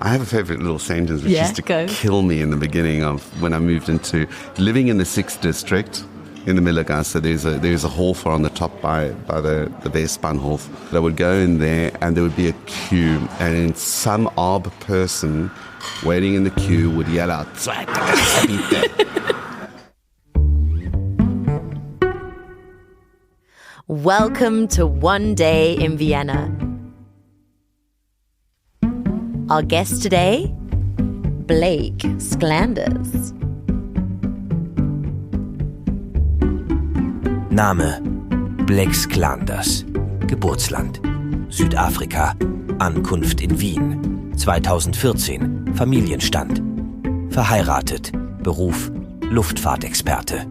I have a favorite little sentence which used to kill me in the beginning of when I moved into living in the 6th district in the Millergasse. There's a Hof on the top by the Westbahnhof. I would go in there and there would be a queue, and some arb person waiting in the queue would yell out, Welcome to One Day in Vienna. Our guest today, Blake Sclanders. Name: Blake Sclanders. Geburtsland: Südafrika. Ankunft in Wien. 2014. Familienstand. Verheiratet. Beruf: Luftfahrtexperte.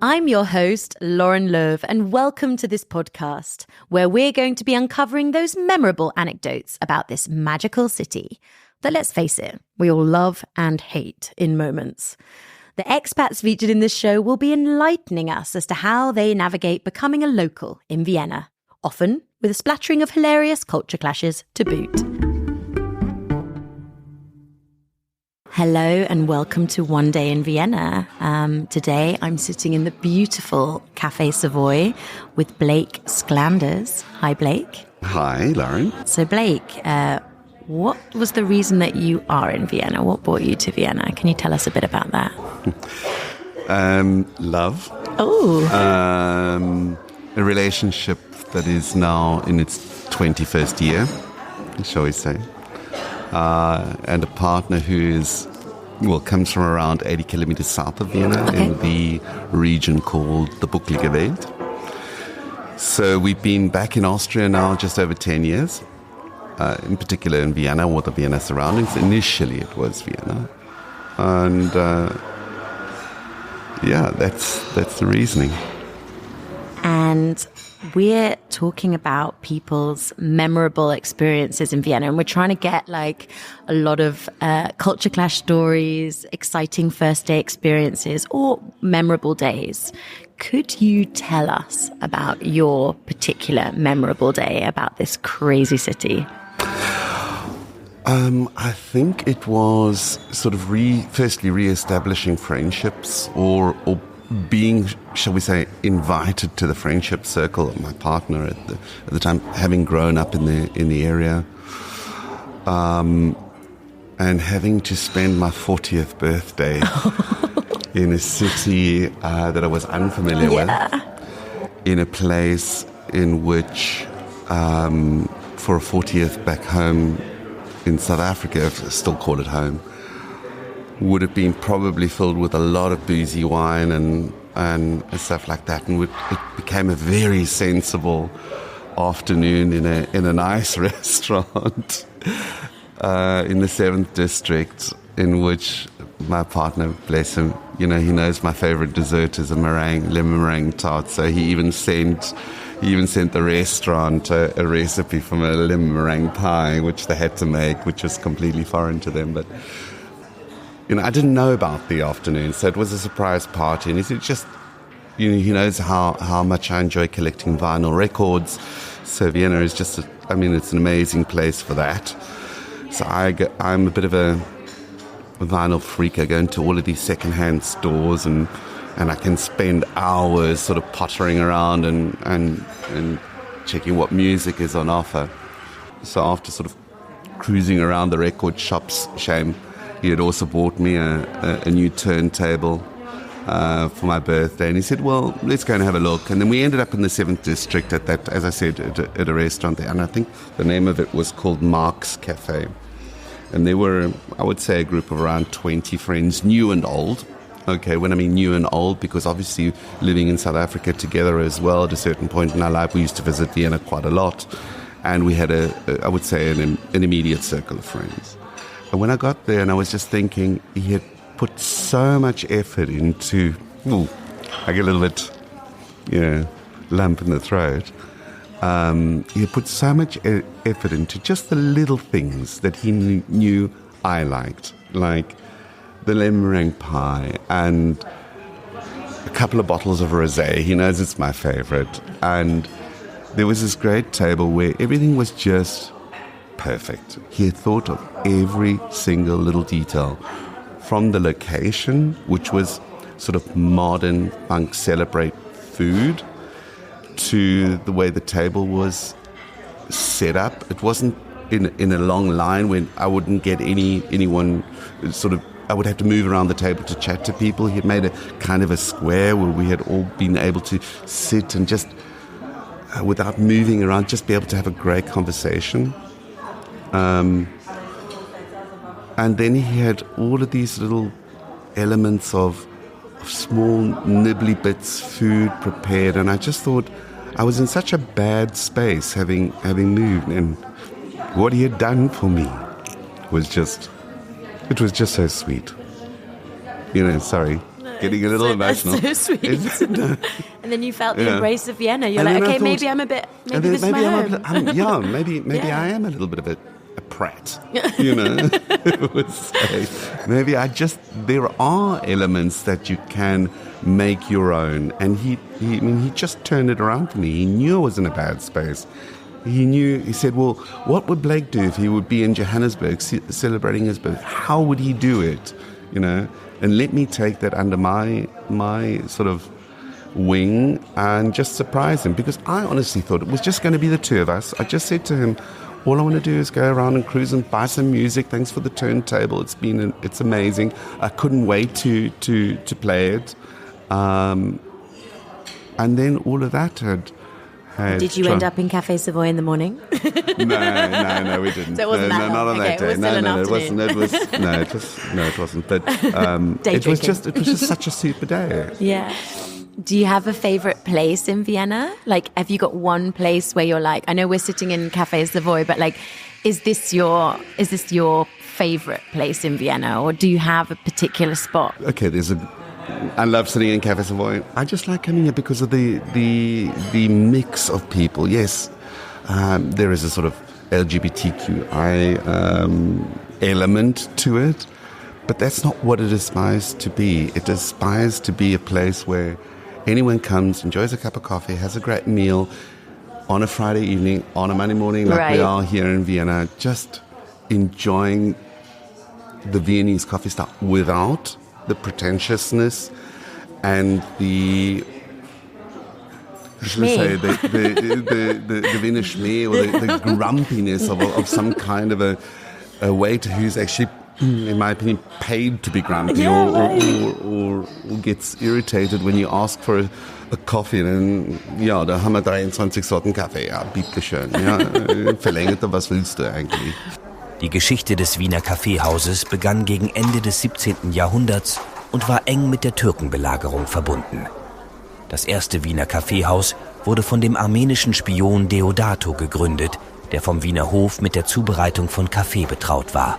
I'm your host, Lauren Löw, and welcome to this podcast, where we're going to be uncovering those memorable anecdotes about this magical city that, let's face it, we all love and hate in moments. The expats featured in this show will be enlightening us as to how they navigate becoming a local in Vienna, often with a splattering of hilarious culture clashes to boot. Hello and welcome to One Day in Vienna. Today I'm sitting in the beautiful Café Savoy with Blake Sclanders. Hi, Blake. Hi, Lauren. So, Blake, what was the reason that you are in Vienna? What brought you to Vienna? Can you tell us a bit about that? Love. Oh. A relationship that is now in its 21st year, shall we say. And a partner who comes from around 80 kilometers south of Vienna in the region called the Bucklige Welt. So we've been back in Austria now just over 10 years, in particular in Vienna or the Vienna surroundings. Initially it was Vienna. And that's the reasoning. And we're talking about people's memorable experiences in Vienna, and we're trying to get like a lot of culture clash stories, exciting first day experiences, or memorable days. Could you tell us about your particular memorable day about this crazy city? I think it was sort of firstly re-establishing friendships or being, shall we say, invited to the friendship circle of my partner at the time, having grown up in the area, and having to spend my 40th birthday in a city that I was unfamiliar with, in a place in which, for a 40th back home in South Africa, if I still call it home, would have been probably filled with a lot of boozy wine and stuff like that, and it became a very sensible afternoon in a nice restaurant in the 7th district, in which my partner, bless him, he knows my favorite dessert is a lemon meringue tart, so he even sent the restaurant a recipe from a lemon meringue pie, which they had to make, which was completely foreign to them, but I didn't know about the afternoon, so it was a surprise party. And it's just, he knows how much I enjoy collecting vinyl records. So Vienna is just, it's an amazing place for that. So I'm a bit of a vinyl freak. I go into all of these secondhand stores and I can spend hours sort of pottering around and checking what music is on offer. So after sort of cruising around the record shops, he had also bought me a new turntable for my birthday. And he said, well, let's go and have a look. And then we ended up in the 7th district at that, as I said, at a restaurant there. And I think the name of it was called Mark's Cafe. And they were, I would say, a group of around 20 friends, new and old. Okay, when I mean new and old, because obviously living in South Africa together as well, at a certain point in our life, we used to visit Vienna quite a lot. And we had I would say, an immediate circle of friends. And when I got there, and I was just thinking, he had put so much effort into, I get a little bit, lump in the throat. He had put so much effort into just the little things that he knew I liked, like the lemon meringue pie and a couple of bottles of rosé. He knows it's my favorite. And there was this great table where everything was just perfect. He had thought of every single little detail, from the location, which was sort of modern punk celebrate food, to the way the table was set up. It wasn't in a long line when I wouldn't get anyone sort of, I would have to move around the table to chat to people. He had made a kind of a square where we had all been able to sit and just, without moving around, just be able to have a great conversation. And then he had all of these little elements of small nibbly bits, food prepared, and I just thought I was in such a bad space having moved, and what he had done for me was just so sweet. Sorry, getting a little emotional. That's so sweet. And then you felt the embrace of Vienna. You're like, okay, maybe this is my home. Maybe I am a little bit of a prat. There are elements that you can make your own, and he just turned it around for me. He knew I was in a bad space. He said, well, what would Blake do if he would be in Johannesburg celebrating his birthday? How would he do it? And let me take that under my sort of wing and just surprise him, because I honestly thought it was just going to be the two of us. I just said to him, all I want to do is go around and cruise and buy some music. Thanks for the turntable. It's amazing. I couldn't wait to play it. And then all of that had Did you end up in Café Savoy in the morning? No, we didn't. So it wasn't that long. Not on that day. It was It wasn't. But it was just such a super day. Yeah. Do you have a favorite place in Vienna? Like, have you got one place where you're like, I know we're sitting in Café Savoy, but like, is this your favorite place in Vienna, or do you have a particular spot? Okay, I love sitting in Café Savoy. I just like coming here because of the mix of people. Yes, there is a sort of LGBTQIA element to it, but that's not what it aspires to be. It aspires to be a place where anyone comes, enjoys a cup of coffee, has a great meal on a Friday evening, on a Monday morning, like we are here in Vienna, just enjoying the Viennese coffee style without the pretentiousness and the Wiener Schmäh, or the grumpiness of some kind of a waiter who's actually, in my opinion, paid to be grumpy, or gets irritated when you ask for a coffee, and ja, da haben wir 23 Sorten Kaffee, ja, bitteschön, ja, verlängerte, was willst du eigentlich? Die Geschichte des Wiener Kaffeehauses begann gegen Ende des 17. Jahrhunderts und war eng mit der Türkenbelagerung verbunden. Das erste Wiener Kaffeehaus wurde von dem armenischen Spion Deodato gegründet, der vom Wiener Hof mit der Zubereitung von Kaffee betraut war.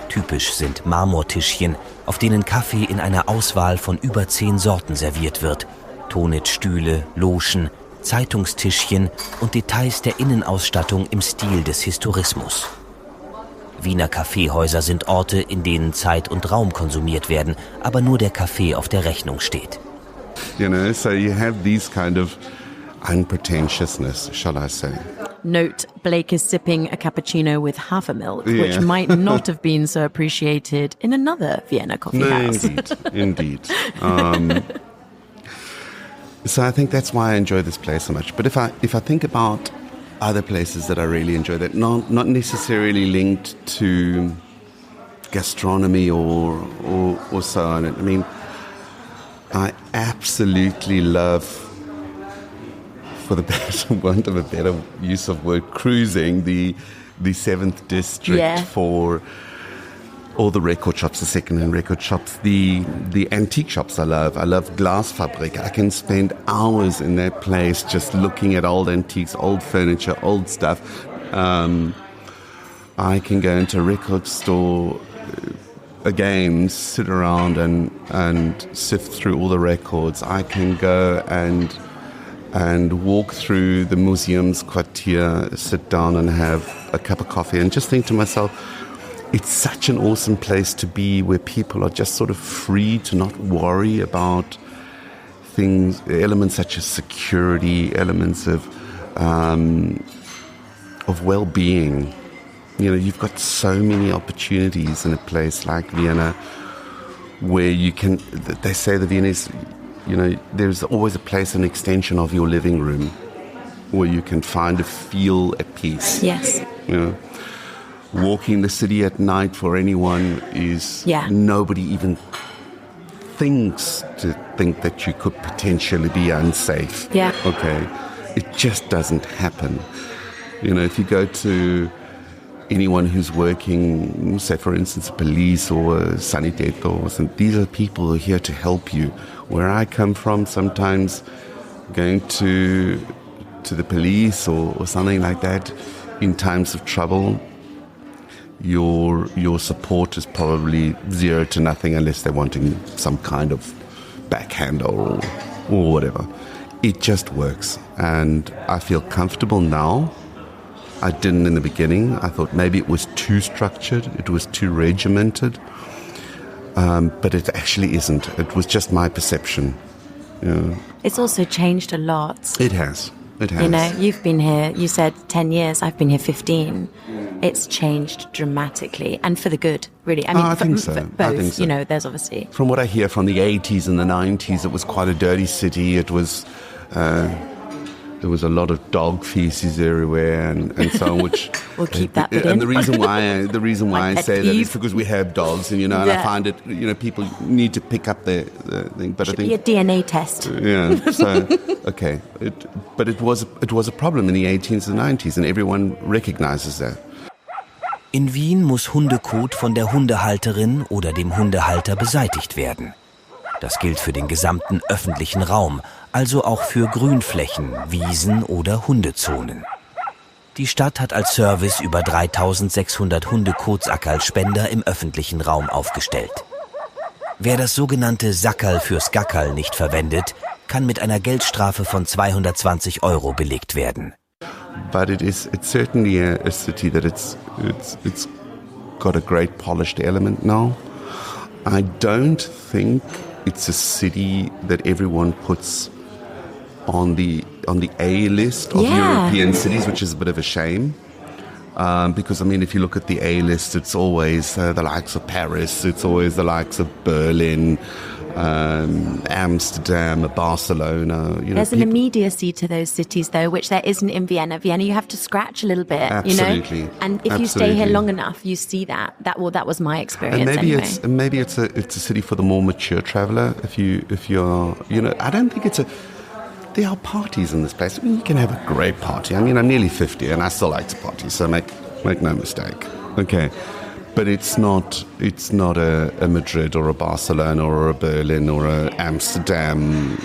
Typisch sind Marmortischchen, auf denen Kaffee in einer Auswahl von über 10 Sorten serviert wird, Tonitstühle, Logen, Zeitungstischchen und Details der Innenausstattung im Stil des Historismus. Wiener Kaffeehäuser sind Orte, in denen Zeit und Raum konsumiert werden, aber nur der Kaffee auf der Rechnung steht. So you have these kind of unpretentiousness, shall I say. Note, Blake is sipping a cappuccino with half a milk, which might not have been so appreciated in another Vienna coffee house. Indeed. So I think that's why I enjoy this place so much. But if I think about other places that I really enjoy, that not necessarily linked to gastronomy or so on. I mean, I absolutely love, for the want of a better use of word, cruising the 7th district for all the record shops, the second-hand record shops, the antique shops I love. I love Glasfabrik. I can spend hours in that place just looking at old antiques, old furniture, old stuff. I can go into a record store, again, sit around and sift through all the records. I can go and walk through the Museumsquartier, sit down and have a cup of coffee and just think to myself, it's such an awesome place to be, where people are just sort of free to not worry about things, elements such as security, elements of well-being. you've got so many opportunities in a place like Vienna where you can, they say the Vienna is, there's always a place, an extension of your living room where you can find a feel at peace. Yes. Walking the city at night for anyone is nobody even thinks that you could potentially be unsafe. Yeah. Okay. It just doesn't happen. If you go to anyone who's working, say for instance, police or sanitetors, and these are people who are here to help you. Where I come from, sometimes going to the police or something like that in times of trouble, your support is probably 0 to nothing unless they're wanting some kind of backhand or whatever. It just works, and I feel comfortable now. I didn't in the beginning. I thought maybe it was too structured, it was too regimented, but it actually isn't. It was just my perception. It's also changed a lot. It has. It has. You've been here, you said 10 years, I've been here 15. It's changed dramatically, and for the good, really. I think so. For both, I think so. There's obviously... From what I hear from the 80s and the 90s, it was quite a dirty city. It was... there was a lot of dog feces everywhere and so on, which... We'll keep that bit in. And the reason why I say that is because we have dogs, and, and I find it, people need to pick up the thing. But Should I think be a DNA test. Yeah, so, okay. But it was a problem in the 80s and 90s, and everyone recognizes that. In Wien muss Hundekot von der Hundehalterin oder dem Hundehalter beseitigt werden. Das gilt für den gesamten öffentlichen Raum, also auch für Grünflächen, Wiesen oder Hundezonen. Die Stadt hat als Service über 3600 Hundekotsakerl-Spender im öffentlichen Raum aufgestellt. Wer das sogenannte Sackerl fürs Gackerl nicht verwendet, kann mit einer Geldstrafe von 220 € belegt werden. But it's certainly a city that it's got a great polished element now. I don't think it's a city that everyone puts on the A list of European cities, which is a bit of a shame. Because, if you look at the A list, it's always the likes of Paris, it's always the likes of Berlin, Amsterdam, Barcelona. There's an immediacy to those cities, though, which there isn't in Vienna. Vienna, you have to scratch a little bit, Absolutely. And if you stay here long enough, you see that. That was my experience. And maybe it's a city for the more mature traveller. If you're, I don't think there are parties in this place. You can have a great party. I'm nearly 50 and I still like to party, so make no mistake. Okay. But it's not a Madrid or a Barcelona or a Berlin or a Amsterdam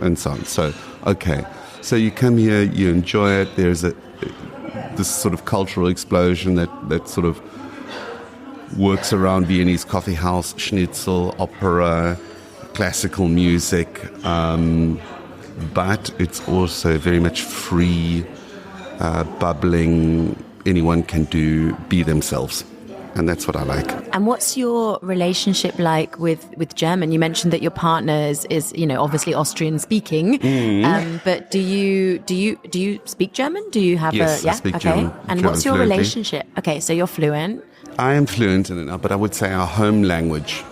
and so on. So, okay. So you come here, you enjoy it. There's this sort of cultural explosion that sort of works around Viennese coffee house, schnitzel, opera, classical music. But it's also very much free, bubbling. Anyone can be themselves. And that's what I like. And what's your relationship like with German? You mentioned that your partner is obviously Austrian speaking. But do you speak German? Do you have I speak German. And German what's your fluently. relationship? Okay, so you're fluent. I am fluent in it, but I would say our home language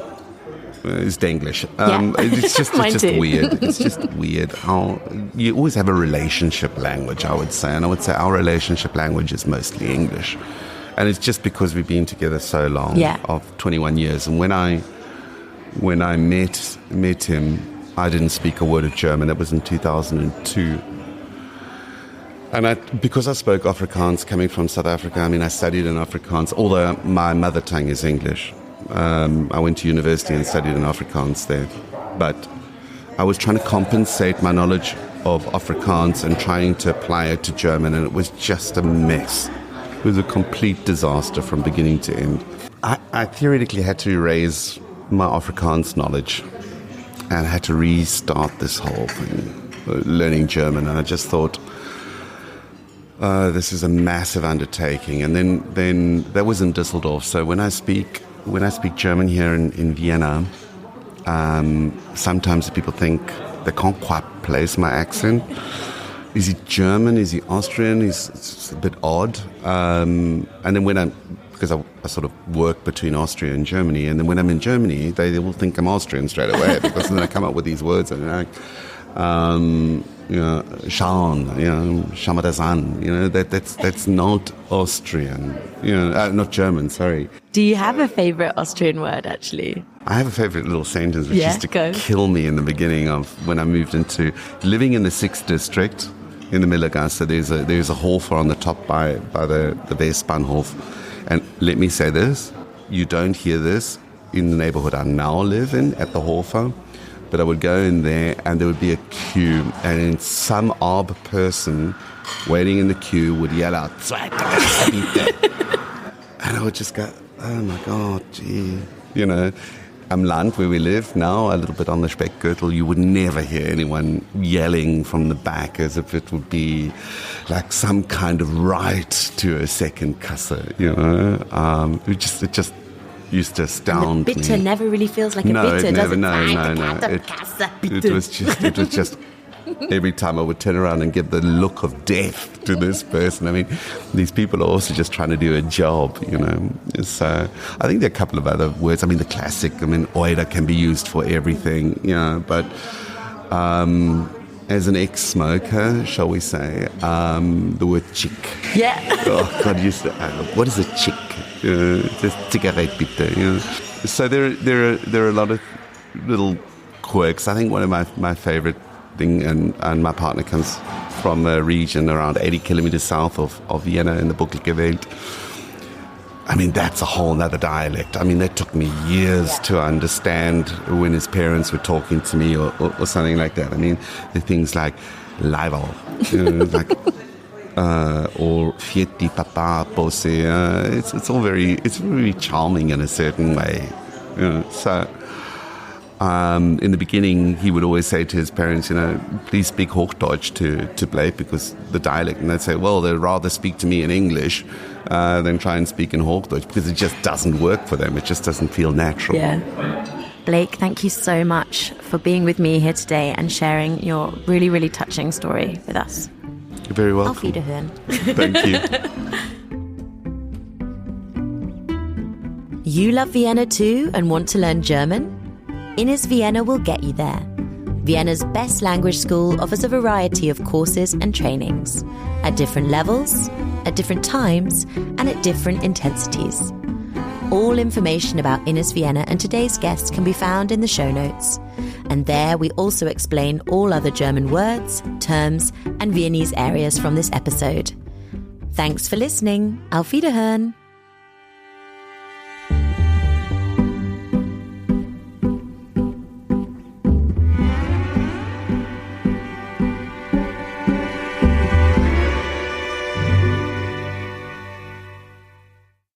is Denglish. It's just weird. It's just weird how you always have a relationship language, I would say. And I would say our relationship language is mostly English. And it's just because we've been together so long, of 21 years. And when I met him, I didn't speak a word of German. That was in 2002. And because I spoke Afrikaans coming from South Africa, I studied in Afrikaans, although my mother tongue is English. I went to university and studied in Afrikaans there. But I was trying to compensate my knowledge of Afrikaans and trying to apply it to German, and it was just a mess. It was a complete disaster from beginning to end. I theoretically had to erase my Afrikaans knowledge and had to restart this whole thing, learning German. And I just thought, this is a massive undertaking. And then that was in Düsseldorf. So when I speak German here in Vienna, sometimes people think they can't quite place my accent. is he German? Is he Austrian? It's a bit odd. And then because I sort of work between Austria and Germany, and then when I'm in Germany, they will think I'm Austrian straight away because then I come up with these words and schauen, Schamadazan, that's not Austrian, not German, sorry. Do you have a favorite Austrian word, actually? I have a favorite little sentence which used to kill me in the beginning of when I moved into living in the 6th district in the Millergasse. There's a Hofer on the top by the Westbahnhof. And let me say this, you don't hear this in the neighborhood I now live in at the Hofer. But I would go in there and there would be a queue, and some arb person waiting in the queue would yell out, and I would just go, oh my God, gee. Am Land, where we live now, a little bit on the Speckgürtel, you would never hear anyone yelling from the back as if it would be like some kind of right to a second Kasse, It just used to astound me. Bitte never really feels like a bitte, does it? No. It was just every time I would turn around and give the look of death to this person. I mean, these people are also just trying to do a job, So I think there are a couple of other words. I mean, the classic, oida can be used for everything, but as an ex-smoker, shall we say, the word chick. Yeah. Oh, God, what is a chick? Just cigarette bitte. So there are a lot of little quirks. I think one of my favorite thing, and my partner comes from a region around 80 kilometers south of Vienna in the Bucklige Welt. I mean, that's a whole nother dialect. I mean, that took me years to understand when his parents were talking to me or something like that. I mean, the things like Leival, or Fieti Papa Pose. It's all very charming in a certain way. So in the beginning, he would always say to his parents, please speak Hochdeutsch to Blake, because the dialect, and they'd say, well, they'd rather speak to me in English than try and speak in Hochdeutsch, because it just doesn't work for them. It just doesn't feel natural. Yeah. Blake, thank you so much for being with me here today and sharing your really, really touching story with us. You're very welcome. Auf Wiederhören. Thank you. You love Vienna too and want to learn German? Innis Vienna will get you there. Vienna's best language school offers a variety of courses and trainings at different levels, at different times, and at different intensities. All information about Innis Vienna and today's guest can be found in the show notes. And there we also explain all other German words, terms, and Viennese areas from this episode. Thanks for listening. Auf Wiederhören.